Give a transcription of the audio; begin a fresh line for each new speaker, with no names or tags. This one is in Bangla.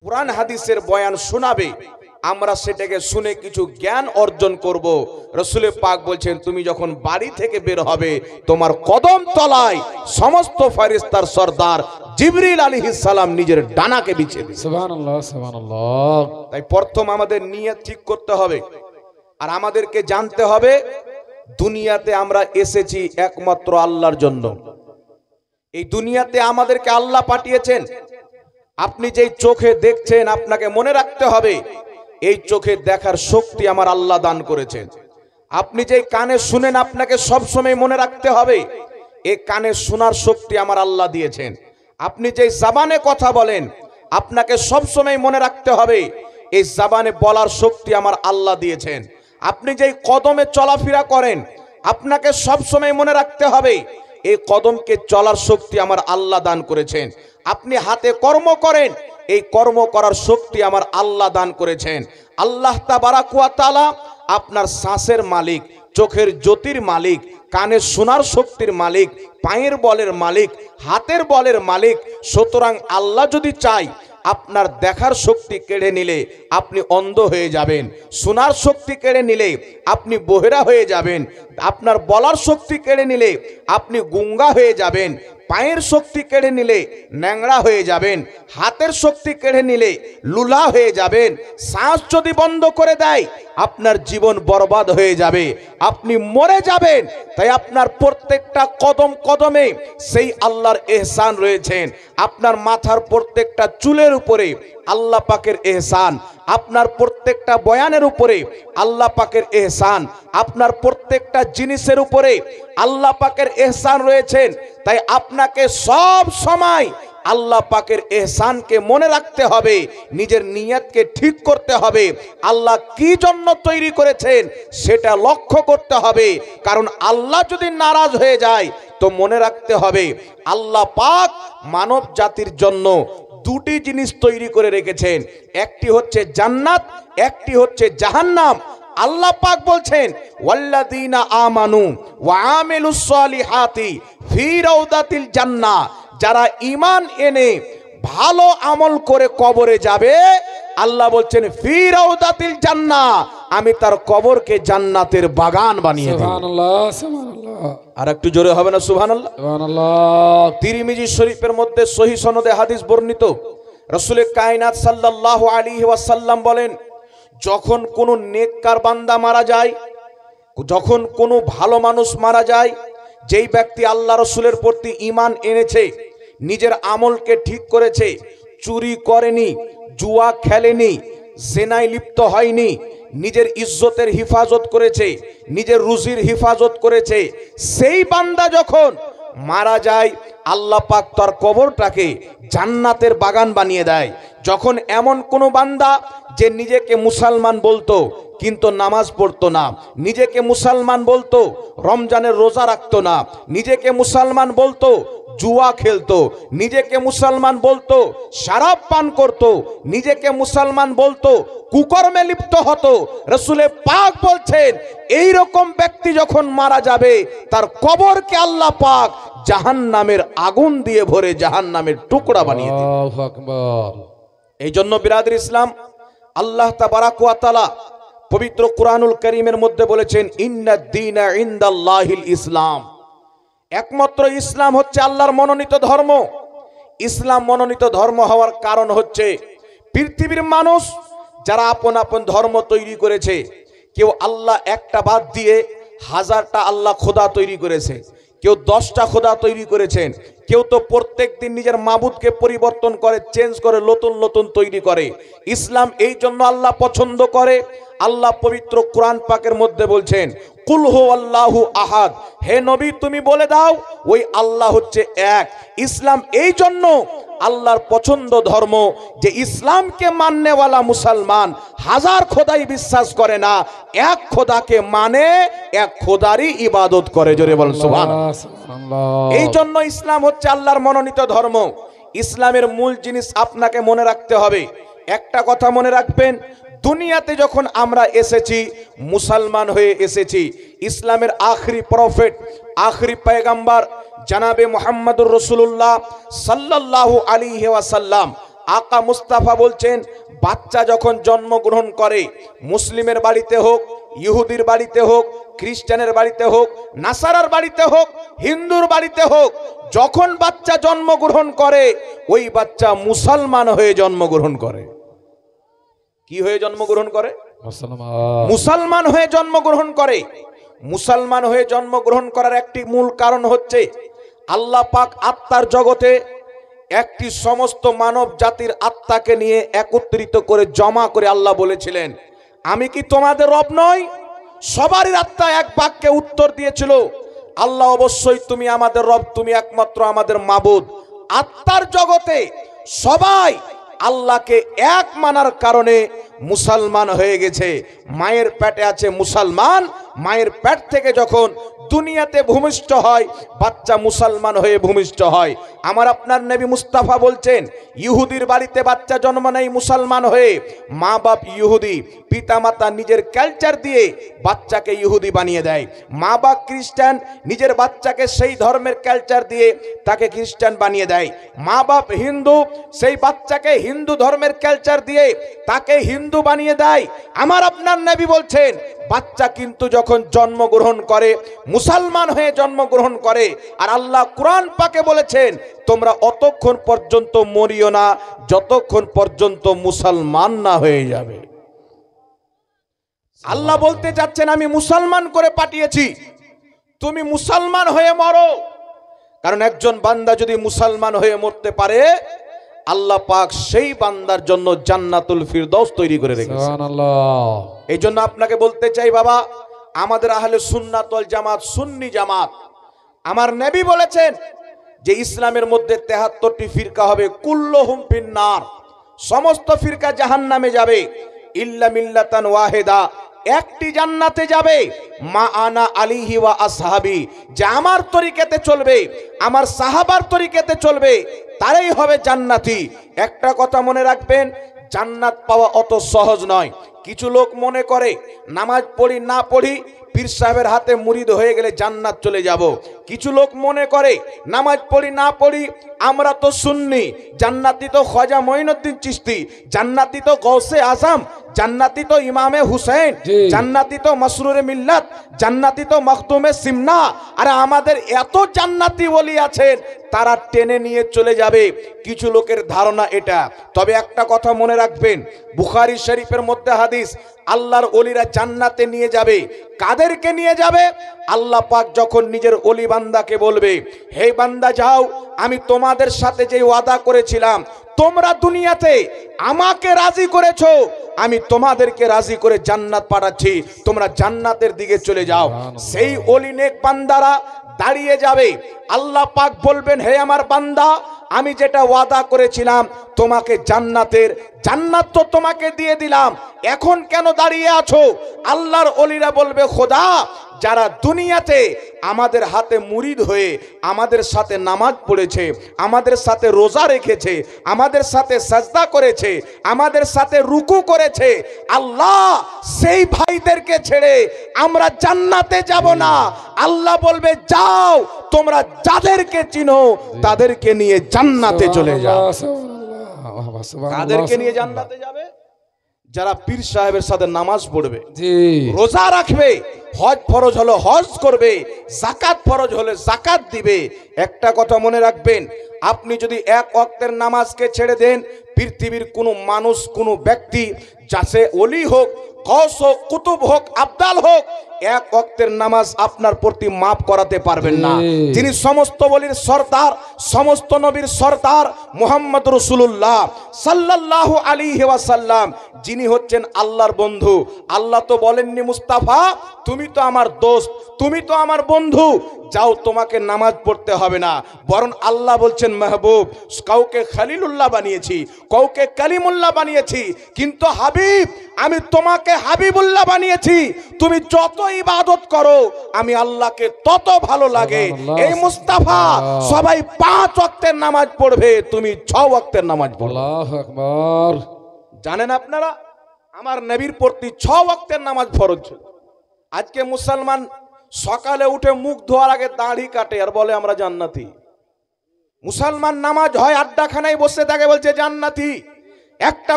কুরআন হাদিসের বয়ান শোনাবে, আমরা সেটাকে শুনে কিছু জ্ঞান অর্জন করব। রাসূল পাক বলছেন, তুমি যখন বাড়ি থেকে বের হবে, তোমার কদম তলায় সমস্ত ফেরেশতার সরদার জিবরিল আলাইহিস সালাম নিজের ডানাকে বিছিয়ে দিয়েছেন।
সুবহানাল্লাহ, সুবহানাল্লাহ।
তাই প্রথম আমাদের নিয়ত ঠিক করতে হবে, আর আমাদেরকে জানতে হবে দুনিয়াতে আমরা এসেছি একমাত্র আল্লাহর জন্য। এই দুনিয়াতে আমাদেরকে আল্লাহ পাঠিয়েছেন। আপনি যেই চোখে দেখছেন, আপনাকে মনে রাখতে হবে এই চোখে দেখার শক্তি আমার আল্লাহ দান করেছেন। আপনি যেই কানে শুনেন, আপনাকে সব সময় মনে রাখতে হবে এই কানে শোনার শক্তি আমার আল্লাহ দিয়েছেন। আপনি যেই জবানে কথা বলেন, আপনাকে সব সময় মনে রাখতে হবে এই জবানে বলার শক্তি আমার আল্লাহ দিয়েছেন। আপনি যেই কদমে চলাফেরা করেন, আপনাকে সব সময় মনে রাখতে হবে এই কদমকে চলার শক্তি আমার আল্লাহ দান করেছেন। আপনি হাতে কর্ম করেন, এই কর্ম করার শক্তি আমার আল্লাহ দান করেছেন। আল্লাহ তাবারাক ওয়া তাআলা আপনার শ্বাসের মালিক, চোখের জ্যোতির মালিক, কানে শোনার শক্তির মালিক, পায়ের বলের মালিক, হাতের বলের মালিক। সুতরাং আল্লাহ যদি চায় আপনার দেখার শক্তি কেড়ে নিলে আপনি অন্ধ হয়ে যাবেন, শোনার শক্তি কেড়ে নিলে আপনি বহেরা হয়ে যাবেন, আপনার বলার শক্তি কেড়ে নিলে আপনি গুঙ্গা হয়ে যাবেন, পায়ের শক্তি কেড়ে নিলে ন্যাংড়া হয়ে যাবেন, হাতের শক্তি কেড়ে নিলে লুলা হয়ে যাবেন। শ্বাস যদি বন্ধ করে দেয়, আপনার জীবন বরবাদ হয়ে যাবে, আপনি মরে যাবেন। তাই আপনার প্রত্যেকটা কদম কদমে সেই আল্লাহর এহসান রয়েছেন। আপনার মাথার প্রত্যেকটা চুলের উপরে আল্লাহ পাকের এহসান, আপনার প্রত্যেকটা বয়ানের উপরে আল্লাহ পাকের এহসান, আপনার প্রত্যেকটা জিনিসের উপরে আল্লাহ পাকের এহসান রয়েছেন। তাই আপনাকে সব সময় আল্লাহ পাকের এহসানকে মনে রাখতে হবে, নিজের নিয়তকে ঠিক করতে হবে। আল্লাহ কি জন্য তৈরি করেছেন সেটা লক্ষ্য করতে হবে। কারণ আল্লাহ যদি নারাজ হয়ে যায়, তো মনে রাখতে হবে আল্লাহ পাক মানব জাতির জন্য দুটি জিনিস তৈরি করে রেখেছেন, একটি হচ্ছে জান্নাত, একটি হচ্ছে জাহান্নাম। আল্লাহ পাক বলছেন, ওয়াল্লাযীনা আমানু ওয়া আমিলুস সালিহাতি ফি রাউদাতিল জান্নাহ, যারা ঈমান এনে ভালো আমল করে কবরে যাবে, আল্লাহ বলছেন ফি রাউদাতিল জান্নাহ, আমি তার কবরকে জান্নাতের বাগান বানিয়ে দেব।
সুবহানাল্লাহ, সুবহানাল্লাহ।
আর একটু জোরে হবে না সুবহানাল্লাহ?
সুবহানাল্লাহ।
তিরমিজি শরীফের মধ্যে সহিহ সনদে হাদিস বর্ণিত, রাসূলে কায়নাত সাল্লাল্লাহু আলাইহি ওয়াসাল্লাম বলেন, যখন কোনো নেককার বান্দা মারা যায়, যখন কোনো ভালো মানুষ মারা যায়, যেই ব্যক্তি আল্লাহ রসুলের প্রতি ঈমান এনেছে, নিজের আমলকে ঠিক করেছে, চুরি করেনি, জুয়া খেলেনি, জেনায় লিপ্ত হয়নি, নিজের ইজ্জতের হিফাজত করেছে, নিজের রুজির হিফাজত করেছে, সেই বান্দা যখন মারা যায়, আল্লাহ পাক তার কবরটাকে জান্নাতের বাগান বানিয়ে দেয়। যখন এমন কোনো বান্দা যে নিজেকে মুসলমান বলতো কিন্তু নামাজ পড়তো না, নিজেকে মুসলমান বলতো রমজানের রোজা রাখতো না, নিজেকে মুসলমান বলতো জুয়া খেলতো, নিজেকে মুসলমান বলতো শরাব পান করতো, নিজেকে মুসলমান বলতো কুকর্মে লিপ্ত হতো, রাসূলে পাক বলছেন এই রকম ব্যক্তি যখন মারা যাবে, তার কবরকে আল্লাহ পাক জাহান্নামের আগুন দিয়ে ভরে জাহান্নামের টুকরা বানিয়ে দেন।
আল্লাহু আকবার।
এই জন্য বিরাদর ইসলাম, আল্লাহ তাবারাক ওয়া তাআলা পবিত্র কুরআনুল কারীমের মধ্যে বলেছেন, ইন্নাদ দীনা ইনদাল্লাহিল ইসলাম, একমাত্র ইসলাম হচ্ছে আল্লাহর মনোনীত ধর্ম। ইসলাম মনোনীত ধর্ম হওয়ার কারণ হচ্ছে পৃথিবীর মানুষ যারা আপন আপন ধর্ম তৈরি করেছে, কেউ আল্লাহ একটা বাদ দিয়ে হাজারটা আল্লাহ খোদা তৈরি করেছে, কেউ 10টা খোদা তৈরি করেছেন, কেউ তো প্রত্যেক দিন নিজের মাবুদকে পরিবর্তন করে, চেঞ্জ করে, নতুন নতুন তৈরি করে। ইসলাম এই জন্য আল্লাহ পছন্দ করে। আল্লাহ পবিত্র কোরআন পাকের মধ্যে বলছেন, কুল হুয়াল্লাহু আহাদ, হে নবী তুমি বলে দাও ওই আল্লাহ হচ্ছে এক। ইসলাম এই জন্য আল্লাহর পছন্দ ধর্ম যে ইসলামকে মাননেওয়ালা মুসলমান হাজার খোদাই বিশ্বাস করে না, এক খোদাকে মানে, এক খোদারই ইবাদত করে। জোরে বল সুবহানাল্লাহ। এই জন্য ইসলাম হচ্ছে আল্লাহর মনোনীত ধর্ম। ইসলামের মূল জিনিস আপনাকে মনে রাখতে হবে। একটা কথা মনে রাখবেন, দুনিয়াতে যখন আমরা এসেছি মুসলমান হয়ে এসেছি, ইসলামের আখরি প্রফেট, আখরি পয়গম্বর জনাবে মুহাম্মদুর রাসূলুল্লাহ সাল্লাল্লাহু আলাইহি ওয়াসাল্লাম আকা মুস্তাফা বলছেন, বাচ্চা যখন জন্মগ্রহণ করে, মুসলিমের বাড়িতে হোক, ইহুদির বাড়িতে হোক, খ্রিস্টানের বাড়িতে হোক, নাসারার বাড়িতে হোক, হিন্দুর বাড়িতে হোক, যখন বাচ্চা জন্মগ্রহণ করে ওই বাচ্চা মুসলমান হয়ে জন্মগ্রহণ করে। কি হয়ে জন্মগ্রহণ করে? মুসলমান হয়ে জন্মগ্রহণ করে। মুসলমান হয়ে জন্মগ্রহণ করার একটি মূল কারণ হচ্ছে আল্লাহ পাক আত্মার জগতে একটি সমস্ত মানব জাতির আত্মাকে নিয়ে একত্রিত করে জমা করে আল্লাহ বলেছিলেন, আমি কি তোমাদের রব নই? সবারই আত্মা এক বাক্যে উত্তর দিয়েছিল, আল্লাহ অবশ্যই তুমি আমাদের রব, তুমি একমাত্র আমাদের মাবুদ। আত্মার জগতে সবাই আল্লাহকে এক মানার কারণে মুসলমান হয়ে গেছে। মায়ের পেটে আছে মুসলমান, মায়ের পেট থেকে যখন দুনিয়াতে ভূমিষ্ঠ হয় বাচ্চা মুসলমান হয়ে ভূমিষ্ঠ হয়। আমার আপনার নবী মুস্তাফা বলছেন, ইহুদির বাড়িতে বাচ্চা জন্ম নেয় মুসলমান হয়ে, মা বাপ ইহুদি, পিতামাতা নিজের কালচার দিয়ে বাচ্চাকে ইহুদি বানিয়ে দেয়। মা বাপ খ্রিস্টান, নিজের বাচ্চাকে সেই ধর্মের কালচার দিয়ে তাকে খ্রিস্টান বানিয়ে দেয়। মা বাপ হিন্দু, সেই বাচ্চাকে হিন্দু ধর্মের কালচার দিয়ে তাকে হিন্দু বানিয়ে দেয়। আমার আপনার নবী বলছেন, বাচ্চা কিন্তু যখন জন্মগ্রহণ করে মুসলমান হয়ে জন্মগ্রহণ করে। আর আল্লাহ কুরআন পাকে বলেছেন, তোমরা অতক্ষণ পর্যন্ত মরিও না যতক্ষণ পর্যন্ত মুসলমান না হয়ে যাবে। আল্লাহ বলতে চাচ্ছেন, আমি মুসলমান করে পাঠিয়েছি, তুমি মুসলমান হয়ে মরো। কারণ একজন বান্দা যদি মুসলমান হয়ে মরতে পারে, আল্লাহ পাক সেই বান্দার জন্য জান্নাতুল ফিরদৌস তৈরি করে রেখেছেন।
সুবহানাল্লাহ।
এই জন্য আপনাকে বলতে চাই বাবা, আমাদের আহলে সুন্নাত ওয়াল জামাত সুন্নি জামাত, আমার নবী বলেছেন যে ইসলামের মধ্যে ৭৩টি ফিরকা হবে, কুল্লুহুম ফিন্নার, সমস্ত ফিরকা জাহান্নামে যাবে, ইল্লা মিল্লাতান ওয়াহিদা, একটি জান্নাতে যাবে, মা আনা আলিহি ওয়া আসহাবি, যে আমার তরিকাতে চলবে, আমার সাহাবার তরিকাতে চলবে, তারাই হবে জান্নাতি। একটা কথা মনে রাখবেন, জান্নাত পাওয়া অত সহজ নয়। কিছু লোক মনে করে নামাজ পড়ি না পড়ি পীর সাহেবের হাতে মুরিদ হয়ে গেলে জান্নাত চলে যাব। কিছু লোক মনে করে নামাজ পড়ি না পড়ি আমরা তো সুন্নি, জান্নাতি তো খ্বাজা মঈনুদ্দিন চিশতি, জান্নাতি তো গৌসে আজম, জান্নাতি তো ইমামে হুসেন, জান্নাতি তো মসরুরে মিল্লাত, জান্নাতি তো মখদুমে সিমনা। আরে আমাদের এত জান্নাতি ওলি আছেন, তারা টেনে নিয়ে চলে যাবে। কিছু লোকের ধারণা এটা। তবে একটা কথা মনে রাখবেন, বুখারী শরীফের মধ্যে হাদিস, আল্লাহর ওলিরা জান্নাতে নিয়ে যাবে। কাদেরকে নিয়ে যাবে? আল্লাহ পাক যখন নিজের ওলি বান্দাকে বলবে, হে বান্দা যাও, আমি তোমাদের সাথে যে ওয়াদা করেছিলাম, তোমরা দুনিয়াতে আমাকে রাজি করেছো, আমি তোমাদেরকে রাজি করে জান্নাত পাঠাচ্ছি, তোমরা জান্নাতের দিকে চলে যাও। সেই ওলি নেক বান্দারা দাঁড়িয়ে যাবে। আল্লাহ পাক বলবেন, হে আমার বান্দা, আমি যেটা ওয়াদা করেছিলাম তোমাকে জান্নাতের, জান্নাত তো তোমাকে দিয়ে দিলাম, এখন কেন দাঁড়িয়ে আছো? আল্লাহর ওলিরা বলবে, খোদা, যারা দুনিয়াতে আমাদের হাতে মুরিদ হয়ে আমাদের সাথে নামাজ পড়েছে, আমাদের সাথে রোজা রেখেছে, আমাদের সাথে সাজদা করেছে, আমাদের সাথে রুকু করেছে, আল্লাহ সেই ভাইদেরকে ছেড়ে আমরা জান্নাতে যাব না। আল্লাহ বলবে, যাও, তোমরা যাদেরকে চিনো তাদেরকে নিয়ে জান্নাতে চলে যাও। তাদেরকে নিয়ে জান্নাতে যাবে যারা পীর সাহেবের সাথে নামাজ পড়বে, রোজা রাখবে, হজ ফরজ হলো হজ করবে, যাকাত ফরজ হলে যাকাত দিবে। একটা কথা মনে রাখবেন, আপনি যদি এক ওয়াক্তের নামাজকে ছেড়ে দেন, পৃথিবীর কোনো মানুষ, কোনো ব্যক্তি, যাতে ওলি হোক, গৌস হোক, কুতুব হোক, আবদাল হোক, এক ওয়াক্তের নামাজ আপনার প্রতি মাফ করাতে পারবেন না। যিনি সমস্ত ওলির সরদার, সমস্ত নবীর সরদার মুহাম্মদ রাসূলুল্লাহ সাল্লাল্লাহু আলাইহি ওয়াসাল্লাম, যিনি হচ্ছেন আল্লাহর বন্ধু। আল্লাহ তো বলেননি, মুস্তাফা তুমি তো আমার দোস্ত, তুমি তো আমার বন্ধু, যাও, তোমাকে নামাজ পড়তে হবে না। বরং আল্লাহ বলছেন, মেহবুব, কাউকে খলিলুল্লাহ বানিয়েছি, কাউকে কালিমুল্লাহ বানিয়েছি, কিন্তু হাবিব, আমি তোমাকে হাবিবুল্লাহ বানিয়েছি। তুমি যত ইবাদত করো আমি আল্লাহকে তত ভালো লাগে। এই মুস্তাফা সবাই 5 ওয়াক্তের নামাজ পড়বে, তুমি 6 ওয়াক্তের নামাজ পড়বে।
আল্লাহু আকবার।
জানেন আপনারা, আমার নবীর প্রতি 6 ওয়াক্তের নামাজ ফরজ ছিল। আজকে মুসলমান সকালে উঠে মুখ ধোয়ার আগে দাড়ি কাটে আর বলে আমরা জান্নাতি। মুসলমান নামাজ হয় আড্ডাখানায় বসে থাকে, বলছে জান্নাতি। একটা